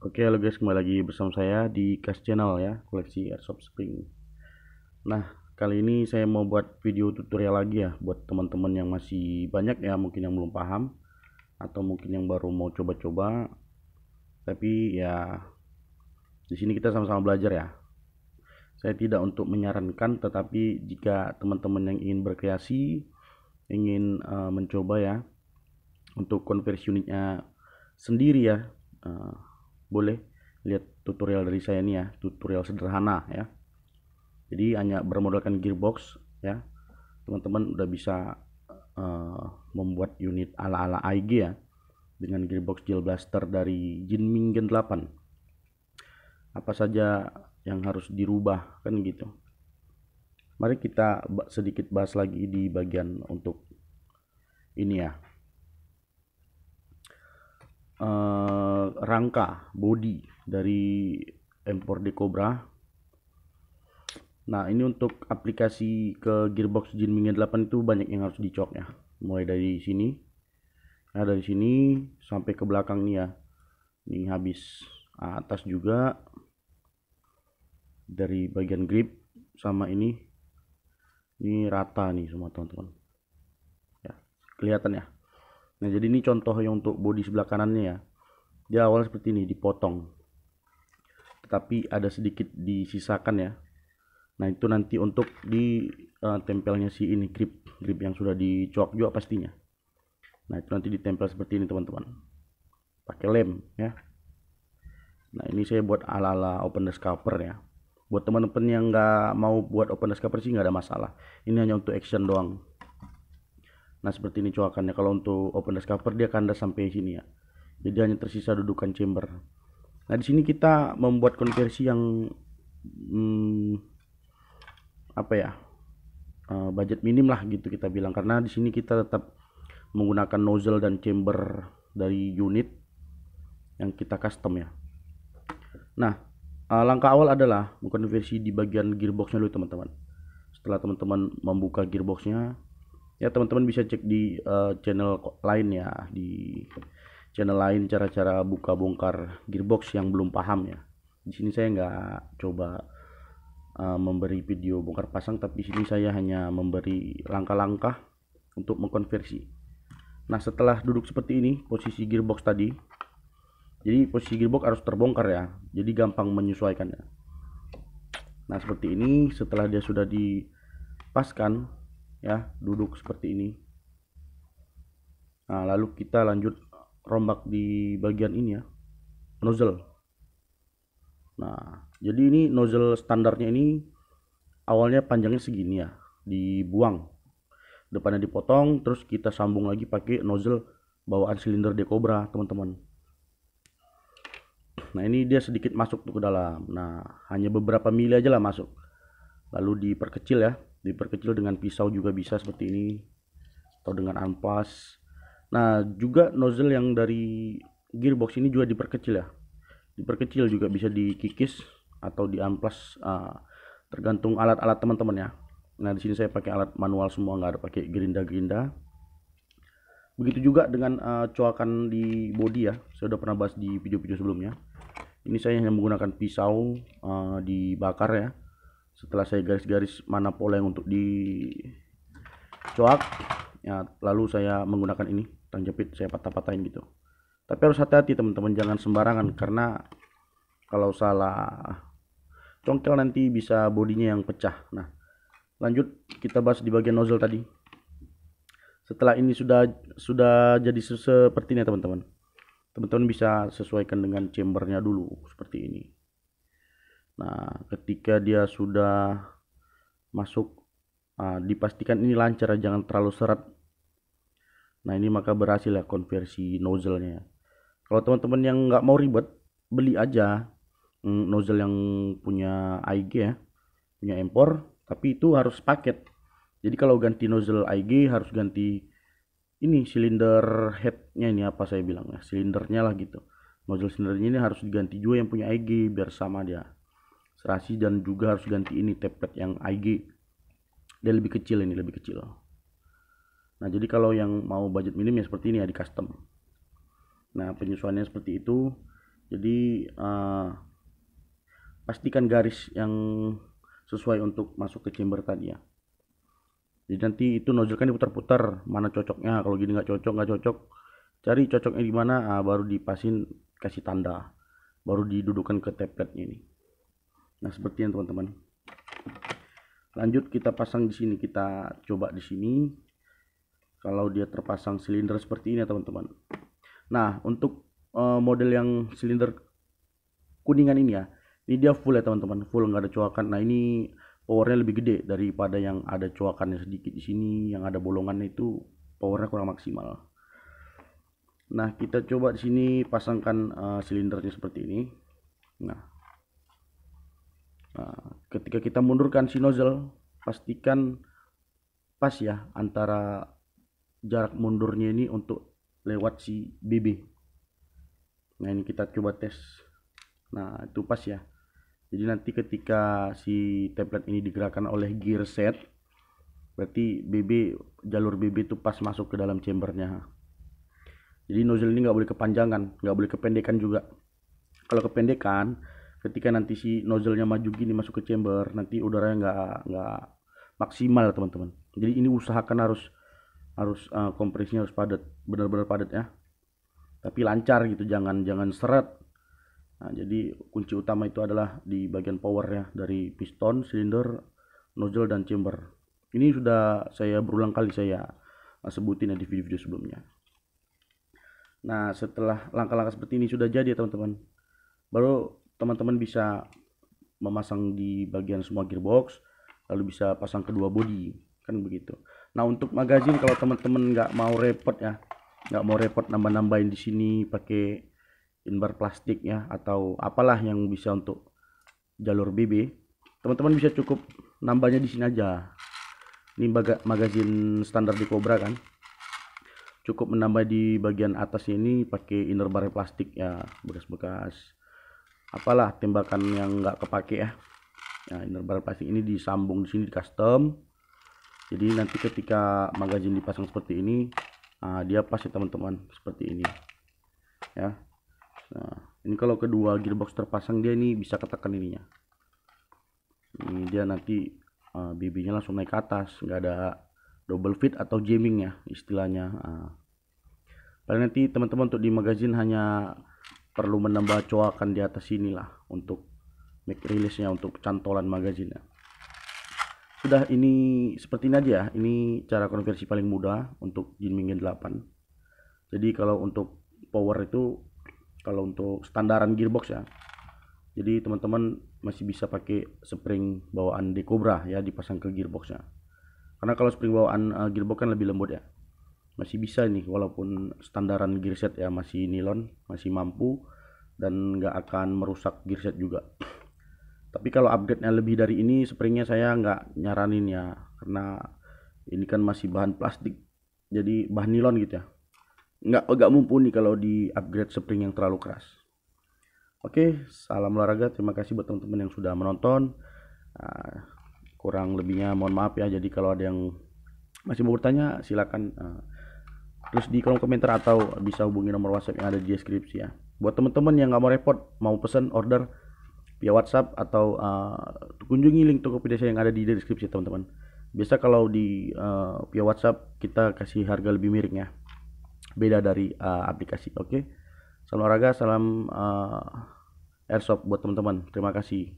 Oke, halo guys, kembali lagi bersama saya di Cash Channel ya, koleksi Airsoft Spring. Nah, kali ini saya mau buat video tutorial lagi ya, buat teman-teman yang masih banyak ya, mungkin yang belum paham, atau mungkin yang baru mau coba-coba. Tapi ya, di sini kita sama-sama belajar ya. Saya tidak untuk menyarankan, tetapi jika teman-teman yang ingin berkreasi, ingin mencoba ya, untuk konversi unitnya sendiri ya, eh, boleh lihat tutorial dari saya ini ya, tutorial sederhana ya. Jadi hanya bermodalkan gearbox ya, teman-teman udah bisa membuat unit ala-ala AIG ya, dengan gearbox Gel Blaster dari Jinming Gen 8. Apa saja yang harus dirubah kan gitu. Mari kita sedikit bahas lagi di bagian untuk ini ya, rangka body dari M4D Cobra. Nah, ini untuk aplikasi ke gearbox Jinming 8 itu banyak yang harus dicok ya. Mulai dari sini. Nah, dari sini sampai ke belakang nih ya. Ini habis atas juga, dari bagian grip sama ini. Ini rata nih semua teman-teman. Ya, kelihatan ya. Nah, jadi ini contohnya untuk bodi sebelah kanannya ya. Dia awal seperti ini dipotong. Tetapi ada sedikit disisakan ya. Nah, itu nanti untuk di tempelnya si ini grip yang sudah dicoak juga pastinya. Nah, itu nanti ditempel seperti ini teman-teman, pakai lem ya. Nah, ini saya buat ala-ala open desk cover ya. Buat teman-teman yang nggak mau buat open desk cover sih nggak ada masalah. Ini hanya untuk action doang. Nah, seperti ini coakannya. Kalau untuk open desk cover dia kandas sampai sini ya. Jadi hanya tersisa dudukan chamber. Nah, di sini kita membuat konversi yang apa ya, budget minim lah gitu kita bilang, karena di sini kita tetap menggunakan nozzle dan chamber dari unit yang kita custom ya. Nah, langkah awal adalah mengkonversi di bagian gearboxnya dulu teman-teman. Setelah teman-teman membuka gearboxnya, ya teman-teman bisa cek di channel lain ya, di channel lain cara-cara buka bongkar gearbox yang belum paham ya. Di sini saya nggak coba memberi video bongkar pasang, tapi sini saya hanya memberi langkah-langkah untuk mengkonversi. Nah, setelah duduk seperti ini posisi gearbox tadi, jadi posisi gearbox harus terbongkar ya, jadi gampang menyesuaikannya. Nah, seperti ini. Setelah dia sudah dipaskan ya, duduk seperti ini. Nah, lalu kita lanjut rombak di bagian ini ya, nozzle. Nah, jadi ini nozzle standarnya ini awalnya panjangnya segini ya, dibuang, depannya dipotong, terus kita sambung lagi pakai nozzle bawaan silinder D Cobra teman-teman. Nah, ini dia sedikit masuk tuh ke dalam. Nah, hanya beberapa mili aja lah masuk. Lalu diperkecil ya, diperkecil dengan pisau juga bisa seperti ini, atau dengan amplas. Nah, juga nozzle yang dari gearbox ini juga diperkecil ya. Diperkecil juga bisa dikikis atau diamplas, tergantung alat-alat teman-teman ya. Nah, di sini saya pakai alat manual semua, nggak ada pakai gerinda-gerinda. Begitu juga dengan coakan di body ya. Saya udah pernah bahas di video-video sebelumnya. Ini saya hanya menggunakan pisau dibakar ya. Setelah saya garis-garis mana pola yang untuk dicoak ya, lalu saya menggunakan ini tang jepit, saya patah-patahin gitu. Tapi harus hati-hati teman-teman, jangan sembarangan, karena kalau salah congkel nanti bisa bodinya yang pecah. Nah, lanjut kita bahas di bagian nozzle tadi. Setelah ini sudah jadi seperti ini teman-teman. Teman-teman bisa sesuaikan dengan chambernya dulu seperti ini. Nah, ketika dia sudah masuk, dipastikan ini lancar, jangan terlalu seret. Nah, ini maka berhasil ya konversi nozzle-nya. Kalau teman-teman yang nggak mau ribet, beli aja nozzle yang punya AIG ya, punya impor, tapi itu harus paket. Jadi kalau ganti nozzle AIG harus ganti ini silinder headnya, ini apa saya bilang ya, silindernya lah gitu. Nozzle silindernya ini harus diganti juga yang punya AIG biar sama dia serasi, dan juga harus ganti ini tablet yang AIG, dia lebih kecil, ini lebih kecil. Nah, jadi kalau yang mau budget minim ya seperti ini ya, di custom. Nah, penyesuaiannya seperti itu. Jadi pastikan garis yang sesuai untuk masuk ke chamber tadi ya. Jadi nanti itu nozzle kan diputar-putar, mana cocoknya. Kalau gini nggak cocok, cari cocoknya di mana, baru dipasin, kasih tanda, baru didudukan ke templatenya ini. Nah seperti ini teman-teman. Lanjut kita pasang di sini, kita coba di sini. Kalau dia terpasang silinder seperti ini ya teman-teman. Nah untuk model yang silinder kuningan ini ya, ini dia full ya teman-teman, full nggak ada coakan. Nah ini powernya lebih gede daripada yang ada coakannya sedikit di sini, yang ada bolongannya itu powernya kurang maksimal. Nah kita coba di sini pasangkan silindernya seperti ini. Nah ketika kita mundurkan si nozzle, pastikan pas ya antara jarak mundurnya ini untuk lewat si BB. Nah ini kita coba tes. Nah itu pas ya. Jadi nanti ketika si templet ini digerakkan oleh gear set, berarti jalur BB itu pas masuk ke dalam chambernya. Jadi nozzle ini nggak boleh kepanjangan, nggak boleh kependekan juga. Kalau kependekan, ketika nanti si nozzle-nya maju gini masuk ke chamber, nanti udaranya nggak maksimal teman-teman. Jadi ini usahakan harus kompresinya harus padat, benar-benar padat ya. Tapi lancar gitu, jangan seret. Nah, jadi kunci utama itu adalah di bagian power ya, dari piston, silinder, nozzle dan chamber. Ini sudah saya berulang kali saya sebutin ya di video-video sebelumnya. Nah, setelah langkah-langkah seperti ini sudah jadi ya teman-teman, baru teman-teman bisa memasang di bagian semua gearbox, lalu bisa pasang kedua bodi, kan begitu. Nah, untuk magazin kalau teman-teman nggak mau repot ya, nggak mau repot nambah-nambahin di sini pakai inbar plastik ya, atau apalah yang bisa untuk jalur BB, teman-teman bisa cukup nambahnya di sini aja. Ini magazin standar di Cobra kan, cukup menambah di bagian atas ini pakai inner bar plastik ya, bekas-bekas apalah tembakan yang nggak kepake ya. Nah, inner bar plastik ini disambung di sini di custom. Jadi nanti ketika magazin dipasang seperti ini, dia pas ya teman-teman, seperti ini ya. Nah ini kalau kedua gearbox terpasang, dia ini bisa ketekan ininya. Ini dia nanti BB nya langsung naik ke atas, nggak ada double fit atau jamming ya istilahnya. Paling nanti teman-teman untuk di magazin hanya perlu menambah coakan di atas sinilah untuk make release nya, untuk cantolan magazinnya. Sudah, ini seperti ini aja ya. Ini cara konversi paling mudah untuk Jinming G8. Jadi kalau untuk power itu, kalau untuk standaran gearbox ya, jadi teman-teman masih bisa pakai spring bawaan di Cobra ya, dipasang ke gearboxnya. Karena kalau spring bawaan gearbox kan lebih lembut ya, masih bisa ini walaupun standaran gearset ya, masih nilon, masih mampu dan nggak akan merusak gearset juga. Tapi kalau upgrade-nya lebih dari ini, springnya saya nggak nyaranin ya, karena ini kan masih bahan plastik, jadi bahan nilon gitu ya, nggak mumpuni kalau di upgrade spring yang terlalu keras. Oke, salam olahraga. Terima kasih buat teman-teman yang sudah menonton. Kurang lebihnya mohon maaf ya. Jadi kalau ada yang masih mau bertanya, silakan tulis di kolom komentar atau bisa hubungi nomor WhatsApp yang ada di deskripsi ya. Buat teman-teman yang nggak mau repot, mau pesan order via WhatsApp atau kunjungi link Tokopedia yang ada di deskripsi teman-teman. Biasa kalau di via WhatsApp kita kasih harga lebih miring ya, beda dari aplikasi. Oke, salam olahraga, salam airsoft buat teman-teman. Terima kasih.